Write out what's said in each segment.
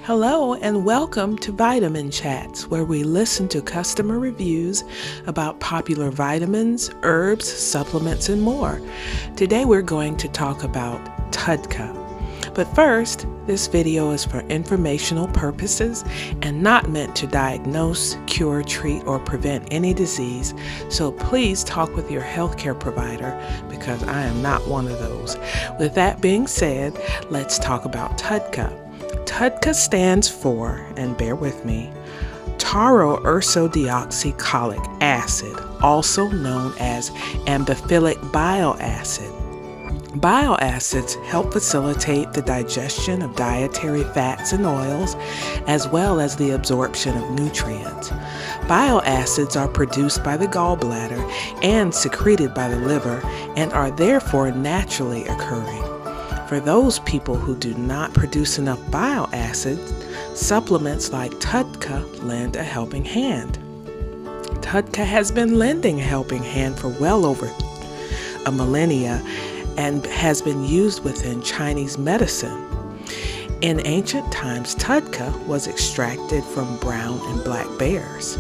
Hello and welcome to Vitamin Chats, where we listen to customer reviews about popular vitamins, herbs, supplements, and more. Today we're going to talk about TUDCA. But first, this video is for informational purposes and not meant to diagnose, cure, treat, or prevent any disease, so please talk with your healthcare provider because I am not one of those. With that being said, let's talk about TUDCA. TUDCA stands for, and bear with me, tauroursodeoxycholic acid, also known as amphiphilic bile acid. Bile acids help facilitate the digestion of dietary fats and oils, as well as the absorption of nutrients. Bile acids are produced by the gallbladder and secreted by the liver, and are therefore naturally occurring. For those people who do not produce enough bile acids, supplements like TUDCA lend a helping hand. TUDCA has been lending a helping hand for well over a millennia and has been used within Chinese medicine. In ancient times, TUDCA was extracted from brown and black bears.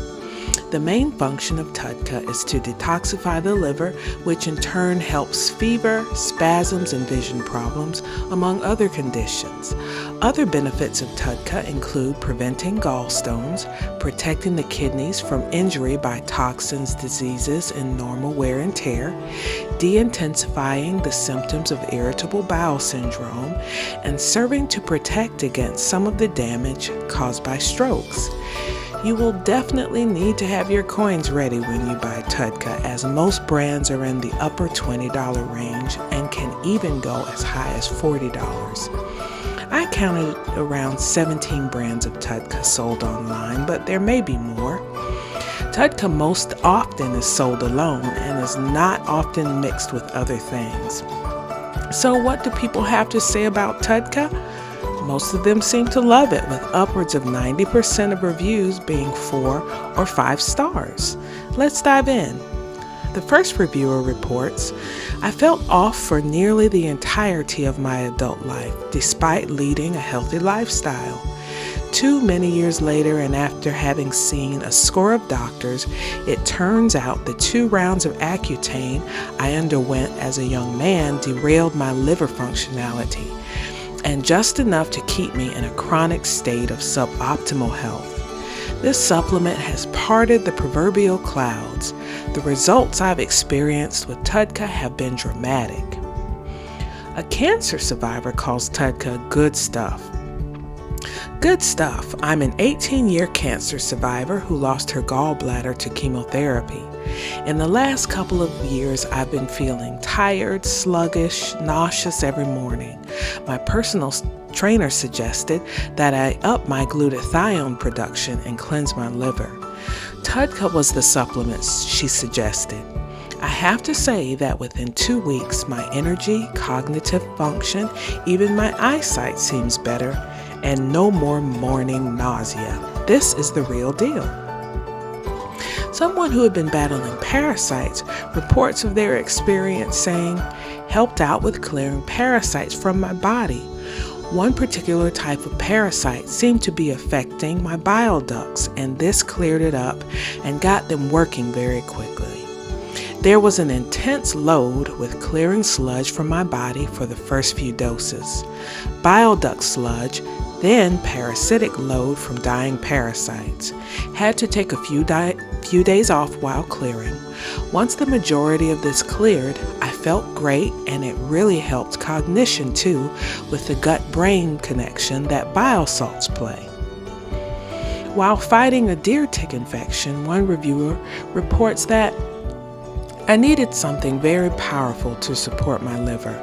The main function of TUDCA is to detoxify the liver, which in turn helps fever, spasms, and vision problems, among other conditions. Other benefits of TUDCA include preventing gallstones, protecting the kidneys from injury by toxins, diseases, and normal wear and tear, de-intensifying the symptoms of irritable bowel syndrome, and serving to protect against some of the damage caused by strokes. You will definitely need to have your coins ready when you buy TUDCA, as most brands are in the upper $20 range and can even go as high as $40. I counted around 17 brands of TUDCA sold online, but there may be more. TUDCA most often is sold alone and is not often mixed with other things. So what do people have to say about TUDCA? Most of them seem to love it, with upwards of 90% of reviews being 4 or 5 stars. Let's dive in. The first reviewer reports, "I felt off for nearly the entirety of my adult life, despite leading a healthy lifestyle. Too many years later, and after having seen a score of doctors, it turns out the 2 rounds of Accutane I underwent as a young man derailed my liver functionality, and just enough to keep me in a chronic state of suboptimal health. This supplement has parted the proverbial clouds. The results I've experienced with TUDCA have been dramatic." A cancer survivor calls TUDCA good stuff. Good stuff. I'm an 18-year cancer survivor who lost her gallbladder to chemotherapy. In the last couple of years, I've been feeling tired, sluggish, nauseous every morning. My personal trainer suggested that I up my glutathione production and cleanse my liver. TUDCA was the supplement she suggested. I have to say that within 2 weeks, my energy, cognitive function, even my eyesight seems better, and no more morning nausea. This is the real deal. Someone who had been battling parasites reports of their experience saying, "Helped out with clearing parasites from my body. One particular type of parasite seemed to be affecting my bile ducts, and this cleared it up and got them working very quickly. There was an intense load with clearing sludge from my body for the first few doses. Bile duct sludge, then parasitic load from dying parasites. Had to take a few days off while clearing. Once the majority of this cleared, I felt great, and it really helped cognition too, with the gut-brain connection that bile salts play." While fighting a deer tick infection, one reviewer reports that, "I needed something very powerful to support my liver.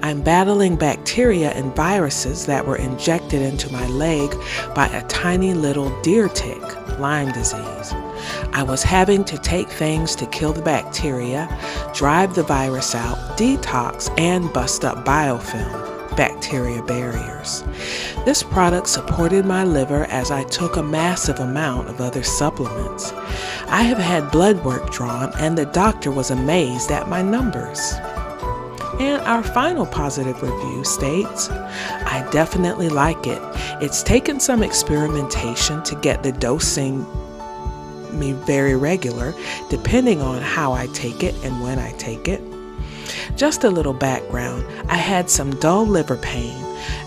I'm battling bacteria and viruses that were injected into my leg by a tiny little deer tick, Lyme disease. I was having to take things to kill the bacteria, drive the virus out, detox, and bust up biofilm, bacteria barriers. This product supported my liver as I took a massive amount of other supplements. I have had blood work drawn, and the doctor was amazed at my numbers." And our final positive review states, I definitely like it. It's taken some experimentation to get the dosing me very regular, depending on how I take it and when I take it. Just a little background, I had some dull liver pain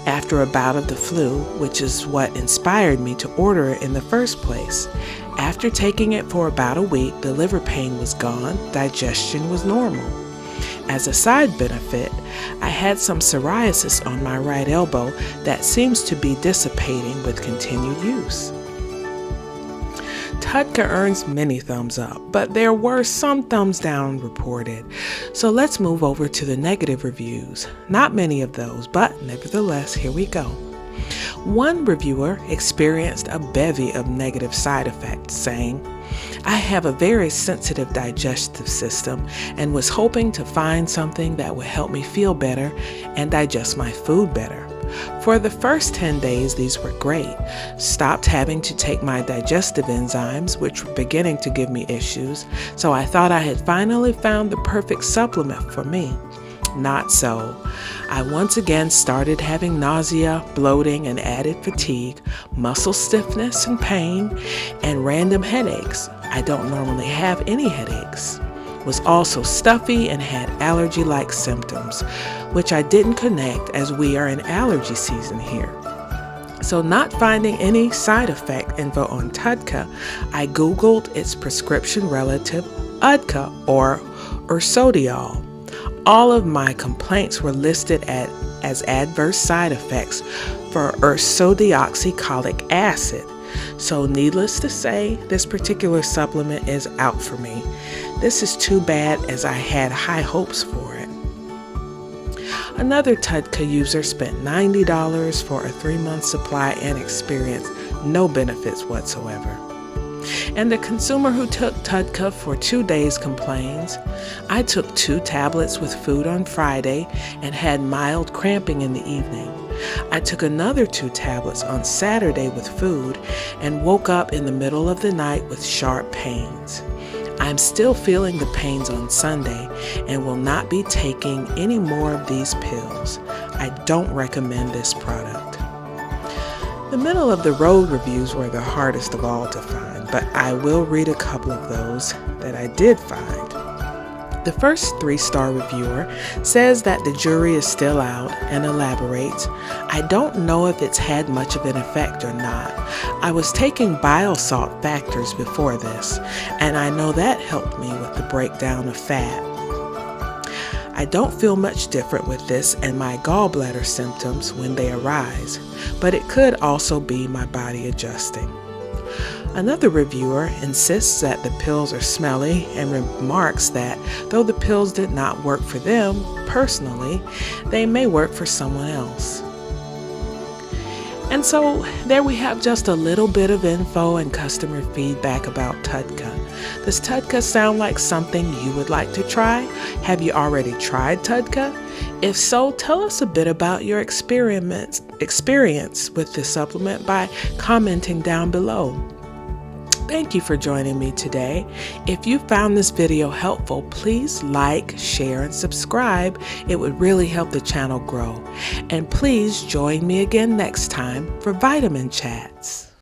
after a bout of the flu, which is what inspired me to order it in the first place. After taking it for about a week, the liver pain was gone, digestion was normal. As a side benefit, I had some psoriasis on my right elbow that seems to be dissipating with continued use. TUDCA earns many thumbs up, but there were some thumbs down reported. So let's move over to the negative reviews. Not many of those, but nevertheless, here we go. One reviewer experienced a bevy of negative side effects, saying, I have a very sensitive digestive system and was hoping to find something that would help me feel better and digest my food better. For the first 10 days, these were great. Stopped having to take my digestive enzymes, which were beginning to give me issues, so I thought I had finally found the perfect supplement for me. Not so. I once again started having nausea, bloating, and added fatigue, muscle stiffness and pain, and random headaches. I don't normally have any headaches. Was also stuffy and had allergy-like symptoms, which I didn't connect as we are in allergy season here. So not finding any side effect info on TUDCA, I Googled its prescription relative, TUDCA or ursodiol. All of my complaints were listed as adverse side effects for ursodeoxycholic acid. So needless to say, this particular supplement is out for me. This is too bad as I had high hopes for it. Another TUDCA user spent $90 for a 3-month supply and experienced no benefits whatsoever. And the consumer who took TUDCA for 2 days complains, I took 2 tablets with food on Friday and had mild cramping in the evening. I took another 2 tablets on Saturday with food and woke up in the middle of the night with sharp pains. I'm still feeling the pains on Sunday and will not be taking any more of these pills. I don't recommend this product. The middle of the road reviews were the hardest of all to find, but I will read a couple of those that I did find. The first 3-star reviewer says that the jury is still out and elaborates, I don't know if it's had much of an effect or not. I was taking bile salt factors before this, and I know that helped me with the breakdown of fat. I don't feel much different with this and my gallbladder symptoms when they arise, but it could also be my body adjusting. Another reviewer insists that the pills are smelly and remarks that though the pills did not work for them personally, they may work for someone else. And so there we have just a little bit of info and customer feedback about TUDCA. Does TUDCA sound like something you would like to try? Have you already tried TUDCA? If so, tell us a bit about your experience with this supplement by commenting down below. Thank you for joining me today. If you found this video helpful, please like, share, and subscribe. It would really help the channel grow. And please join me again next time for Vitamin Chats.